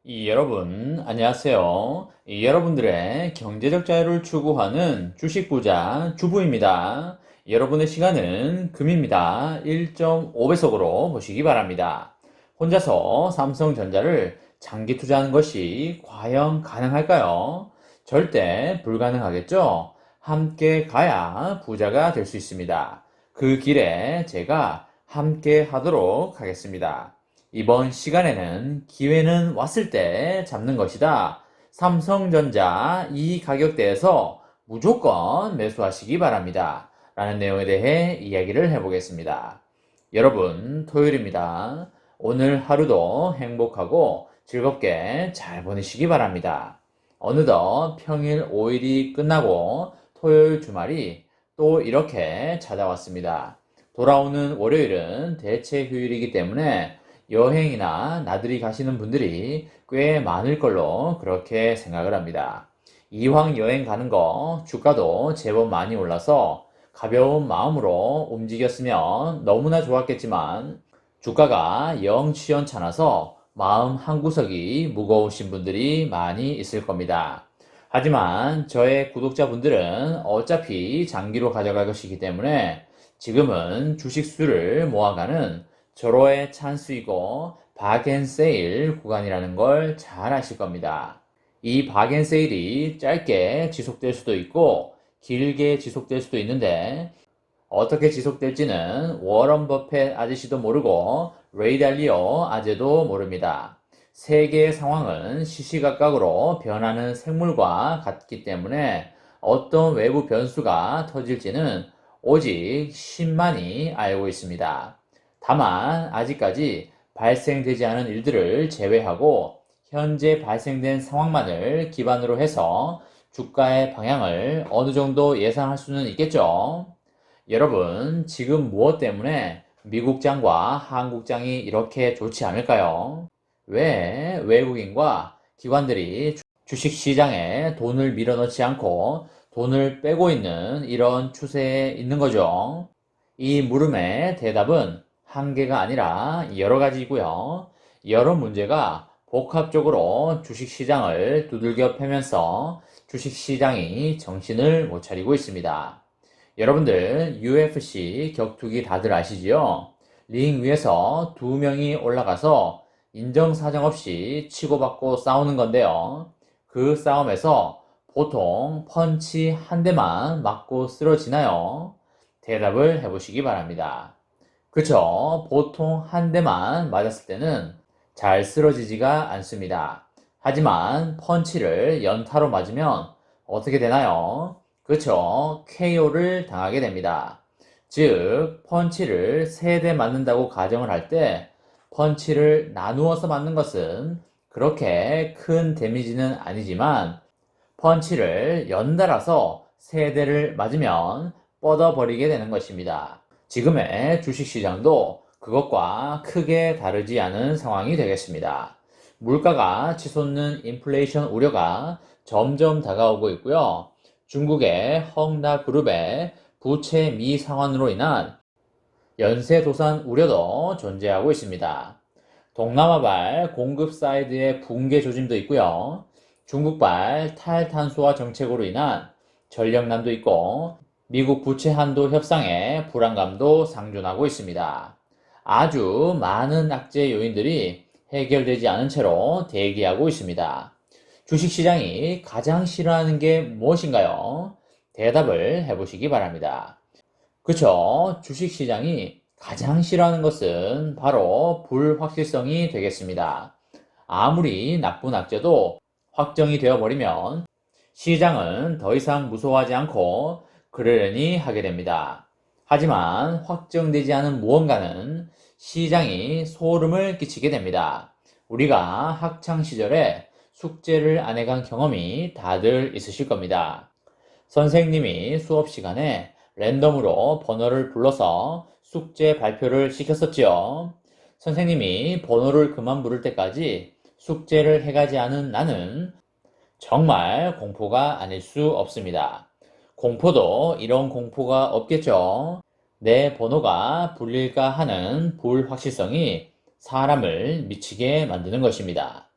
여러분, 안녕하세요. 여러분들의 경제적 자유를 추구하는 주식부자 주부입니다. 여러분의 시간은 금입니다. 1.5배속으로 보시기 바랍니다. 혼자서 삼성전자를 장기 투자하는 것이 과연 가능할까요? 절대 불가능하겠죠? 함께 가야 부자가 될 수 있습니다. 그 길에 제가 함께 하도록 하겠습니다. 이번 시간에는 기회는 왔을 때 잡는 것이다. 삼성전자 이 가격대에서 무조건 매수하시기 바랍니다. 라는 내용에 대해 이야기를 해보겠습니다. 여러분, 토요일입니다. 오늘 하루도 행복하고 즐겁게 잘 보내시기 바랍니다. 어느덧 평일 5일이 끝나고 토요일 주말이 또 이렇게 찾아왔습니다. 돌아오는 월요일은 대체 휴일이기 때문에 여행이나 나들이 가시는 분들이 꽤 많을 걸로 그렇게 생각을 합니다. 이왕 여행 가는 거 주가도 제법 많이 올라서 가벼운 마음으로 움직였으면 너무나 좋았겠지만 주가가 영 시원찮아서 마음 한구석이 무거우신 분들이 많이 있을 겁니다. 하지만 저의 구독자분들은 어차피 장기로 가져갈 것이기 때문에 지금은 주식 수를 모아가는 절호의 찬스이고 박앤세일 구간이라는 걸 잘 아실 겁니다. 이 박앤세일이 짧게 지속될 수도 있고 길게 지속될 수도 있는데 어떻게 지속될지는 워런 버핏 아저씨도 모르고 레이 달리오 아재도 모릅니다. 세계의 상황은 시시각각으로 변하는 생물과 같기 때문에 어떤 외부 변수가 터질지는 오직 신만이 알고 있습니다. 다만 아직까지 발생되지 않은 일들을 제외하고 현재 발생된 상황만을 기반으로 해서 주가의 방향을 어느 정도 예상할 수는 있겠죠. 여러분, 지금 무엇 때문에 미국장과 한국장이 이렇게 좋지 않을까요? 왜 외국인과 기관들이 주식시장에 돈을 밀어넣지 않고 돈을 빼고 있는 이런 추세에 있는 거죠? 이 물음의 대답은 한 개가 아니라 여러 가지이고요. 여러 문제가 복합적으로 주식시장을 두들겨 패면서 주식시장이 정신을 못 차리고 있습니다. 여러분들 UFC 격투기 다들 아시지요? 링 위에서 두 명이 올라가서 인정사정 없이 치고받고 싸우는 건데요. 그 싸움에서 보통 펀치 한 대만 맞고 쓰러지나요? 대답을 해보시기 바랍니다. 그쵸? 보통 한 대만 맞았을 때는 잘 쓰러지지가 않습니다. 하지만 펀치를 연타로 맞으면 어떻게 되나요? 그쵸? KO를 당하게 됩니다. 즉, 펀치를 3대 맞는다고 가정을 할 때 펀치를 나누어서 맞는 것은 그렇게 큰 데미지는 아니지만 펀치를 연달아서 3대를 맞으면 뻗어버리게 되는 것입니다. 지금의 주식시장도 그것과 크게 다르지 않은 상황이 되겠습니다. 물가가 치솟는 인플레이션 우려가 점점 다가오고 있고요. 중국의 헝다그룹의 부채 미상환으로 인한 연쇄도산 우려도 존재하고 있습니다. 동남아발 공급 사이드의 붕괴 조짐도 있고요. 중국발 탈탄소화 정책으로 인한 전력난도 있고 미국 부채 한도 협상의 불안감도 상존하고 있습니다. 아주 많은 악재 요인들이 해결되지 않은 채로 대기하고 있습니다. 주식시장이 가장 싫어하는 게 무엇인가요? 대답을 해보시기 바랍니다. 그쵸? 주식시장이 가장 싫어하는 것은 바로 불확실성이 되겠습니다. 아무리 나쁜 악재도 확정이 되어버리면 시장은 더 이상 무서워하지 않고 그러려니 하게 됩니다. 하지만 확정되지 않은 무언가는 시장이 소름을 끼치게 됩니다. 우리가 학창시절에 숙제를 안 해간 경험이 다들 있으실 겁니다. 선생님이 수업 시간에 랜덤으로 번호를 불러서 숙제 발표를 시켰었지요. 선생님이 번호를 그만 부를 때까지 숙제를 해가지 않은 나는 정말 공포가 아닐 수 없습니다. 공포도 이런 공포가 없겠죠. 내 번호가 불릴까 하는 불확실성이 사람을 미치게 만드는 것입니다.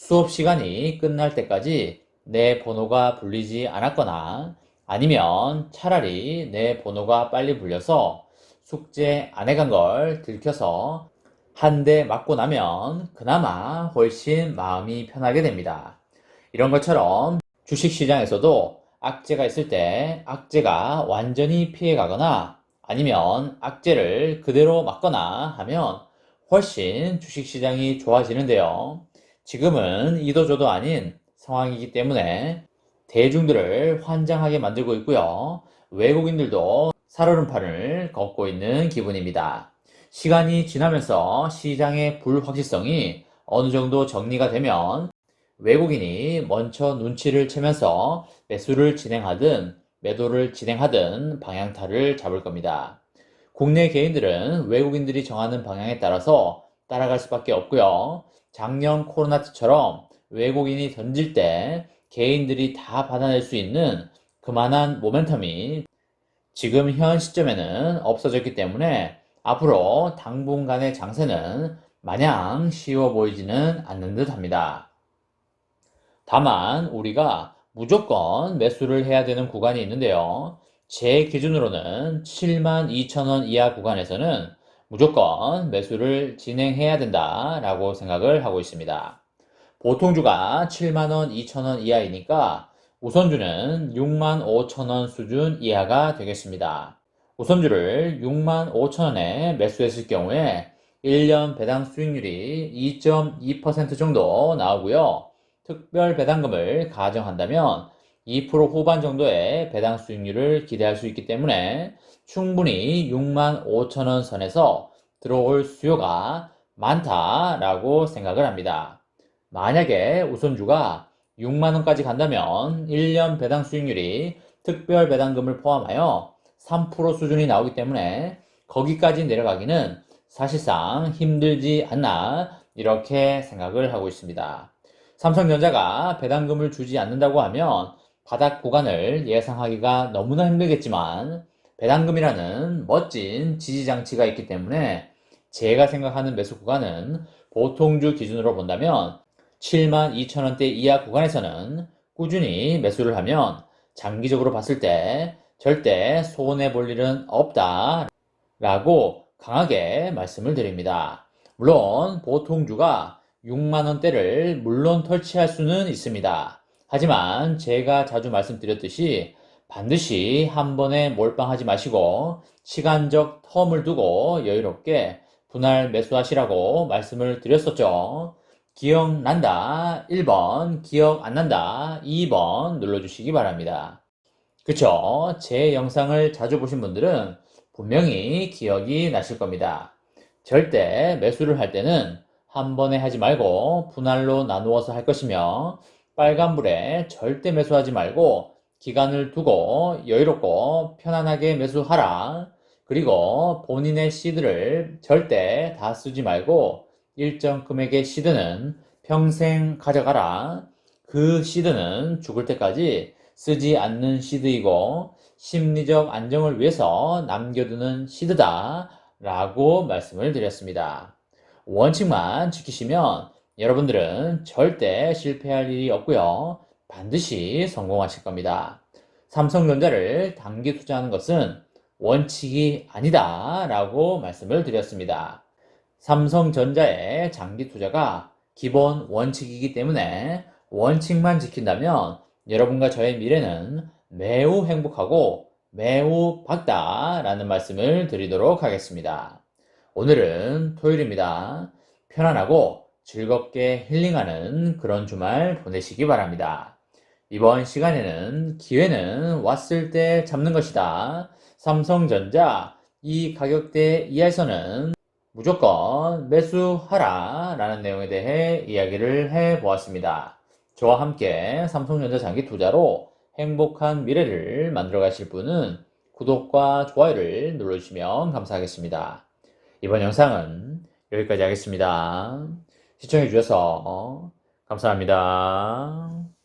수업 시간이 끝날 때까지 내 번호가 불리지 않았거나 아니면 차라리 내 번호가 빨리 불려서 숙제 안 해간 걸 들켜서 한 대 맞고 나면 그나마 훨씬 마음이 편하게 됩니다. 이런 것처럼 주식시장에서도 악재가 있을 때 악재가 완전히 피해가거나 아니면 악재를 그대로 맞거나 하면 훨씬 주식시장이 좋아지는데요. 지금은 이도저도 아닌 상황이기 때문에 대중들을 환장하게 만들고 있고요. 외국인들도 살얼음판을 걷고 있는 기분입니다. 시간이 지나면서 시장의 불확실성이 어느 정도 정리가 되면 외국인이 먼저 눈치를 채면서 매수를 진행하든 매도를 진행하든 방향타를 잡을 겁니다. 국내 개인들은 외국인들이 정하는 방향에 따라서 따라갈 수밖에 없고요. 작년 코로나 때처럼 외국인이 던질 때 개인들이 다 받아낼 수 있는 그만한 모멘텀이 지금 현 시점에는 없어졌기 때문에 앞으로 당분간의 장세는 마냥 쉬워 보이지는 않는 듯 합니다. 다만 우리가 무조건 매수를 해야 되는 구간이 있는데요. 제 기준으로는 72,000원 이하 구간에서는 무조건 매수를 진행해야 된다라고 생각을 하고 있습니다. 보통주가 7만원, 2천원 이하이니까 우선주는 65,000원 수준 이하가 되겠습니다. 우선주를 65,000원에 매수했을 경우에 1년 배당 수익률이 2.2% 정도 나오고요. 특별 배당금을 가정한다면 2% 후반 정도의 배당 수익률을 기대할 수 있기 때문에 충분히 65,000원 선에서 들어올 수요가 많다라고 생각을 합니다. 만약에 우선주가 6만원까지 간다면 1년 배당 수익률이 특별 배당금을 포함하여 3% 수준이 나오기 때문에 거기까지 내려가기는 사실상 힘들지 않나 이렇게 생각을 하고 있습니다. 삼성전자가 배당금을 주지 않는다고 하면 바닥 구간을 예상하기가 너무나 힘들겠지만 배당금이라는 멋진 지지장치가 있기 때문에 제가 생각하는 매수 구간은 보통주 기준으로 본다면 72,000원대 이하 구간에서는 꾸준히 매수를 하면 장기적으로 봤을 때 절대 손해볼 일은 없다 라고 강하게 말씀을 드립니다. 물론 보통주가 6만원대를 물론 터치할 수는 있습니다. 하지만 제가 자주 말씀드렸듯이 반드시 한 번에 몰빵하지 마시고 시간적 텀을 두고 여유롭게 분할 매수하시라고 말씀을 드렸었죠. 기억난다 1번, 기억 안 난다 2번 눌러주시기 바랍니다. 그쵸? 제 영상을 자주 보신 분들은 분명히 기억이 나실 겁니다. 절대 매수를 할 때는 한 번에 하지 말고 분할로 나누어서 할 것이며 빨간불에 절대 매수하지 말고 기간을 두고 여유롭고 편안하게 매수하라. 그리고 본인의 시드를 절대 다 쓰지 말고 일정 금액의 시드는 평생 가져가라. 그 시드는 죽을 때까지 쓰지 않는 시드이고 심리적 안정을 위해서 남겨두는 시드다 라고 말씀을 드렸습니다. 원칙만 지키시면 여러분들은 절대 실패할 일이 없고요. 반드시 성공하실 겁니다. 삼성전자를 단기 투자하는 것은 원칙이 아니다 라고 말씀을 드렸습니다. 삼성전자의 장기 투자가 기본 원칙이기 때문에 원칙만 지킨다면 여러분과 저의 미래는 매우 행복하고 매우 밝다라는 말씀을 드리도록 하겠습니다. 오늘은 토요일입니다. 편안하고 즐겁게 힐링하는 그런 주말 보내시기 바랍니다. 이번 시간에는 기회는 왔을 때 잡는 것이다. 삼성전자 이 가격대 이하에서는 무조건 매수하라 라는 내용에 대해 이야기를 해 보았습니다. 저와 함께 삼성전자 장기 투자로 행복한 미래를 만들어 가실 분은 구독과 좋아요를 눌러주시면 감사하겠습니다. 이번 영상은 여기까지 하겠습니다. 시청해 주셔서 감사합니다.